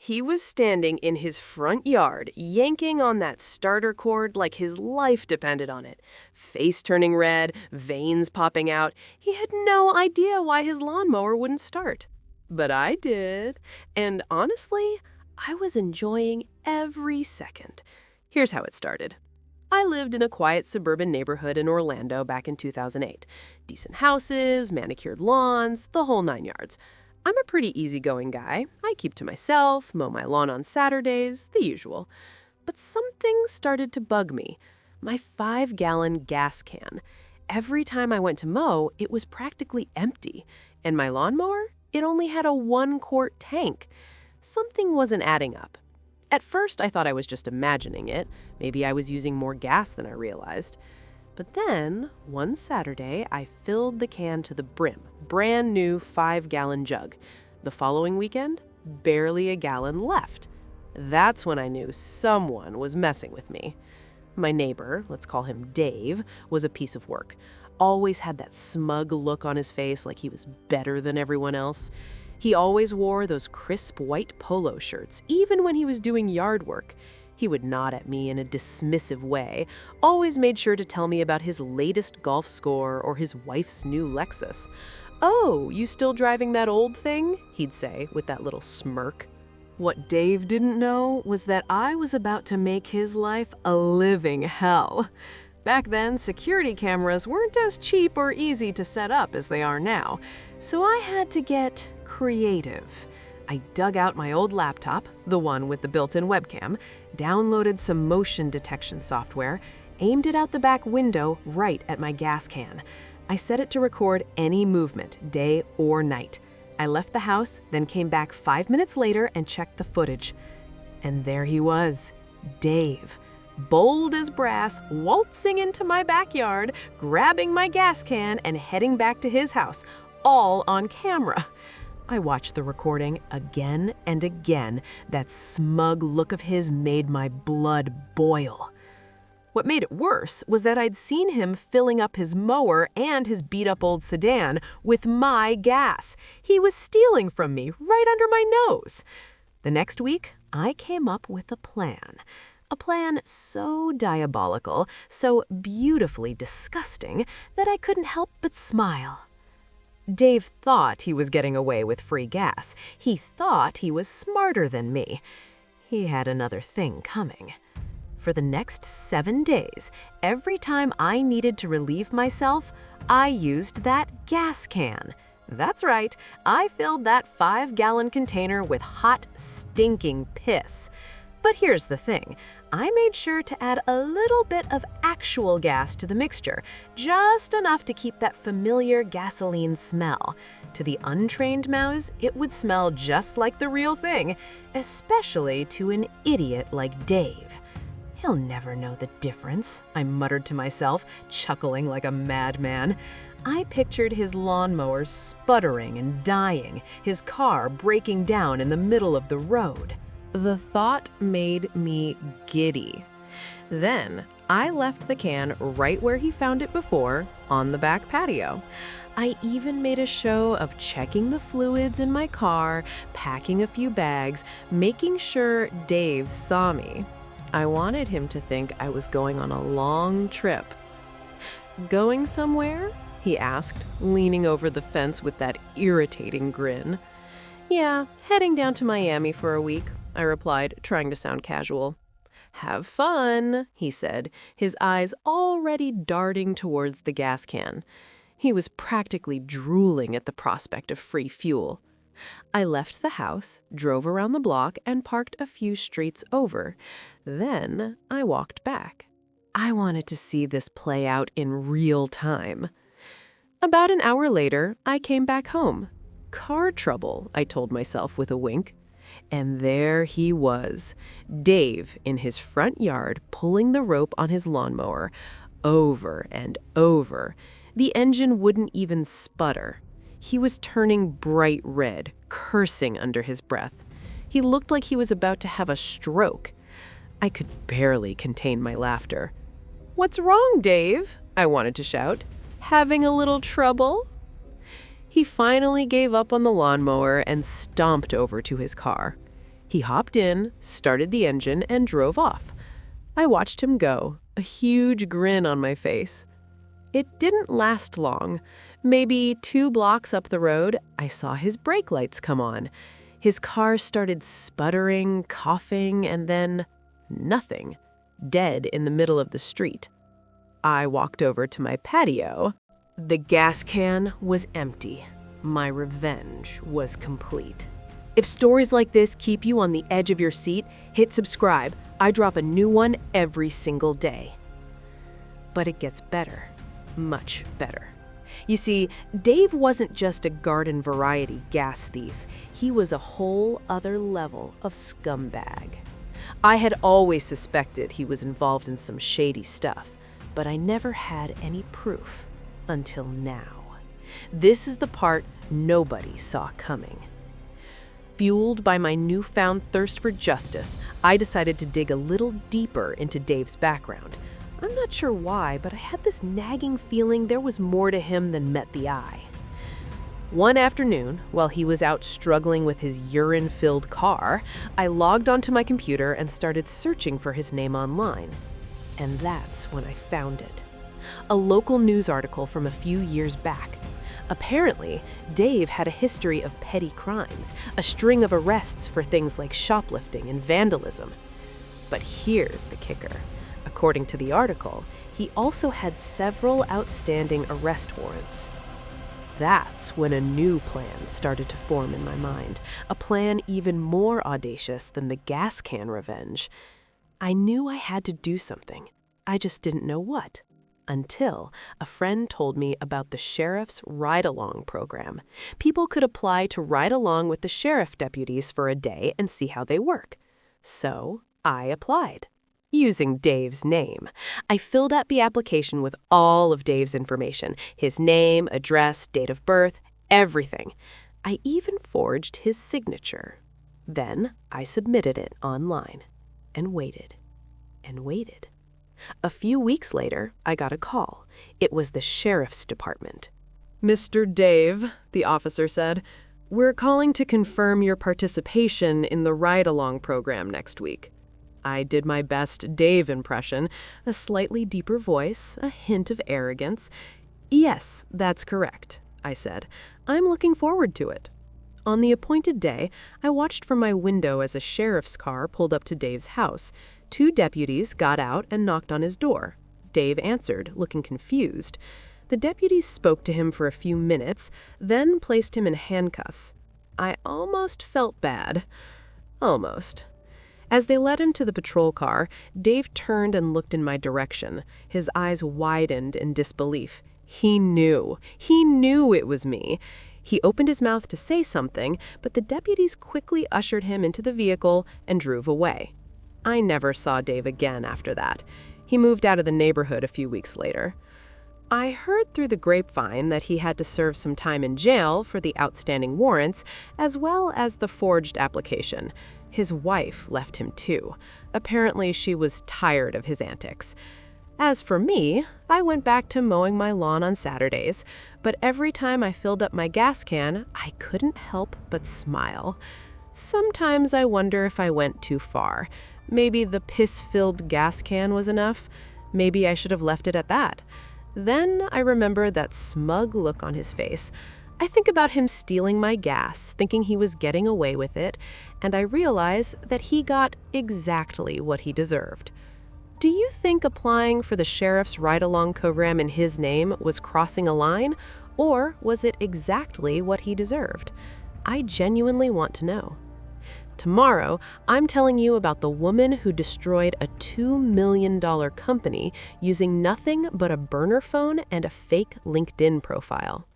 He was standing in his front yard, yanking on that starter cord like his life depended on it. Face turning red, veins popping out. He had no idea why his lawnmower wouldn't start. But I did. And honestly, I was enjoying every second. Here's how it started. I lived in a quiet suburban neighborhood in Orlando back in 2008. Decent houses, manicured lawns, the whole 9 yards. I'm a pretty easygoing guy. I keep to myself, mow my lawn on Saturdays, the usual. But something started to bug me. My 5-gallon gas can. Every time I went to mow, it was practically empty. And my lawnmower? It only had a 1-quart tank. Something wasn't adding up. At first, I thought I was just imagining it. Maybe I was using more gas than I realized. But then, one Saturday, I filled the can to the brim. Brand new 5-gallon jug. The following weekend, barely a gallon left. That's when I knew someone was messing with me. My neighbor, let's call him Dave, was a piece of work. Always had that smug look on his face like he was better than everyone else. He always wore those crisp white polo shirts, even when he was doing yard work. He would nod at me in a dismissive way, always made sure to tell me about his latest golf score or his wife's new Lexus. "Oh, you still driving that old thing?" he'd say with that little smirk. What Dave didn't know was that I was about to make his life a living hell. Back then, security cameras weren't as cheap or easy to set up as they are now, so I had to get creative. I dug out my old laptop, the one with the built-in webcam, downloaded some motion detection software, aimed it out the back window right at my gas can. I set it to record any movement, day or night. I left the house, then came back 5 minutes later and checked the footage. And there he was, Dave, bold as brass, waltzing into my backyard, grabbing my gas can and heading back to his house, all on camera. I watched the recording again and again. That smug look of his made my blood boil. What made it worse was that I'd seen him filling up his mower and his beat-up old sedan with my gas. He was stealing from me right under my nose. The next week, I came up with a plan. A plan so diabolical, so beautifully disgusting, that I couldn't help but smile. Dave thought he was getting away with free gas. He thought he was smarter than me. He had another thing coming. For the next 7 days, every time I needed to relieve myself, I used that gas can. That's right, I filled that 5-gallon container with hot, stinking piss. But here's the thing. I made sure to add a little bit of actual gas to the mixture, just enough to keep that familiar gasoline smell. To the untrained mouths, it would smell just like the real thing, especially to an idiot like Dave. He'll never know the difference, I muttered to myself, chuckling like a madman. I pictured his lawnmower sputtering and dying, his car breaking down in the middle of the road. The thought made me giddy. Then I left the can right where he found it before, on the back patio. I even made a show of checking the fluids in my car, packing a few bags, making sure Dave saw me. I wanted him to think I was going on a long trip. "Going somewhere?" he asked, leaning over the fence with that irritating grin. "Yeah, heading down to Miami for a week," I replied, trying to sound casual. "Have fun," he said, his eyes already darting towards the gas can. He was practically drooling at the prospect of free fuel. I left the house, drove around the block, and parked a few streets over. Then I walked back. I wanted to see this play out in real time. About an hour later, I came back home. Car trouble, I told myself with a wink. And there he was, Dave in his front yard pulling the rope on his lawnmower, over and over. The engine wouldn't even sputter. He was turning bright red, cursing under his breath. He looked like he was about to have a stroke. I could barely contain my laughter. "What's wrong, Dave?" I wanted to shout. "Having a little trouble?" He finally gave up on the lawnmower and stomped over to his car. He hopped in, started the engine, and drove off. I watched him go, a huge grin on my face. It didn't last long. Maybe 2 blocks up the road, I saw his brake lights come on. His car started sputtering, coughing, and then nothing. Dead in the middle of the street. I walked over to my patio. The gas can was empty. My revenge was complete. If stories like this keep you on the edge of your seat, hit subscribe. I drop a new one every single day. But it gets better. Much better. You see, Dave wasn't just a garden variety gas thief. He was a whole other level of scumbag. I had always suspected he was involved in some shady stuff, but I never had any proof until now. This is the part nobody saw coming. Fueled by my newfound thirst for justice, I decided to dig a little deeper into Dave's background. I'm not sure why, but I had this nagging feeling there was more to him than met the eye. One afternoon, while he was out struggling with his urine-filled car, I logged onto my computer and started searching for his name online. And that's when I found it. A local news article from a few years back. Apparently, Dave had a history of petty crimes, a string of arrests for things like shoplifting and vandalism. But here's the kicker. According to the article, he also had several outstanding arrest warrants. That's when a new plan started to form in my mind, a plan even more audacious than the gas can revenge. I knew I had to do something. I just didn't know what. Until a friend told me about the sheriff's ride-along program. People could apply to ride along with the sheriff deputies for a day and see how they work. So I applied. Using Dave's name. I filled out the application with all of Dave's information, his name, address, date of birth, everything. I even forged his signature. Then I submitted it online and waited and waited. A few weeks later, I got a call. It was the sheriff's department. "Mr. Dave," the officer said, "we're calling to confirm your participation in the ride-along program next week." I did my best Dave impression, a slightly deeper voice, a hint of arrogance. "Yes, that's correct," I said. "I'm looking forward to it." On the appointed day, I watched from my window as a sheriff's car pulled up to Dave's house. 2 deputies got out and knocked on his door. Dave answered, looking confused. The deputies spoke to him for a few minutes, then placed him in handcuffs. I almost felt bad. Almost. As they led him to the patrol car, Dave turned and looked in my direction. His eyes widened in disbelief. He knew. He knew it was me. He opened his mouth to say something, but the deputies quickly ushered him into the vehicle and drove away. I never saw Dave again after that. He moved out of the neighborhood a few weeks later. I heard through the grapevine that he had to serve some time in jail for the outstanding warrants, as well as the forged application. His wife left him too. Apparently, she was tired of his antics. As for me, I went back to mowing my lawn on Saturdays, but every time I filled up my gas can, I couldn't help but smile. Sometimes I wonder if I went too far. Maybe the piss-filled gas can was enough. Maybe I should have left it at that. Then I remember that smug look on his face. I think about him stealing my gas, thinking he was getting away with it, and I realize that he got exactly what he deserved. Do you think applying for the sheriff's ride-along program in his name was crossing a line, or was it exactly what he deserved? I genuinely want to know. Tomorrow, I'm telling you about the woman who destroyed a $2 million company using nothing but a burner phone and a fake LinkedIn profile.